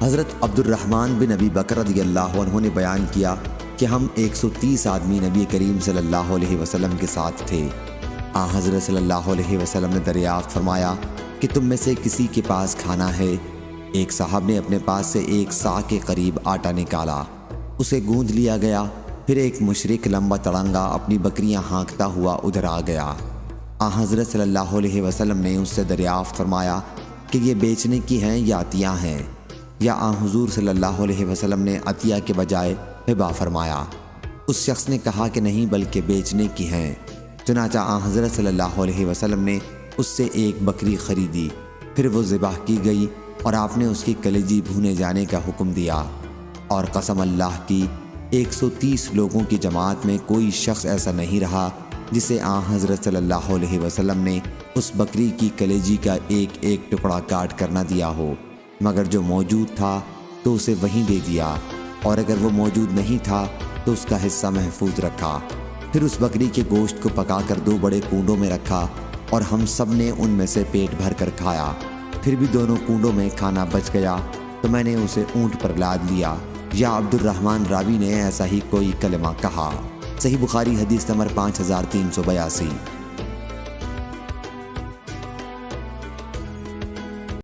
حضرت عبد الرحمن بن ابی بکر رضی اللہ عنہ نے بیان کیا کہ ہم 130 آدمی نبی کریم صلی اللہ علیہ وسلم کے ساتھ تھے۔ حضرت صلی اللہ علیہ وسلم نے دریافت فرمایا کہ تم میں سے کسی کے پاس کھانا ہے؟ ایک صاحب نے اپنے پاس سے 1 صاع کے قریب آٹا نکالا، اسے گوندھ لیا گیا۔ پھر ایک مشرک لمبا تڑنگا اپنی بکریاں ہانکتا ہوا ادھر آ گیا۔ حضرت صلی اللہ علیہ وسلم نے اس سے دریافت فرمایا کہ یہ بیچنے کی ہیں یا عطیہ ہیں؟ یا حضور صلی اللہ علیہ وسلم نے عطیہ کے بجائے ہبہ فرمایا؟ اس شخص نے کہا کہ نہیں بلکہ بیچنے کی ہیں۔ چنانچہ حضرت صلی اللہ علیہ وسلم نے اس سے 1 بکری خریدی، پھر وہ ذبح کی گئی اور آپ نے اس کی کلیجی بھونے جانے کا حکم دیا۔ اور قسم اللہ کی 130 لوگوں کی جماعت میں کوئی شخص ایسا نہیں رہا جسے حضرت صلی اللہ علیہ وسلم نے اس بکری کی کلیجی کا ایک ایک ٹکڑا کاٹ کر نہ دیا ہو، مگر جو موجود تھا تو اسے وہیں دے دیا، اور اگر وہ موجود نہیں تھا تو اس کا حصہ محفوظ رکھا۔ پھر اس بکری کے گوشت کو پکا کر 2 بڑے کنڈوں میں رکھا اور ہم سب نے ان میں سے پیٹ بھر کر کھایا۔ پھر بھی دونوں کنڈوں میں کھانا بچ گیا تو میں نے اسے اونٹ پر لاد لیا، یا عبد الرحمن راوی نے ایسا ہی کوئی کلمہ کہا۔ صحیح بخاری حدیث نمبر 5382۔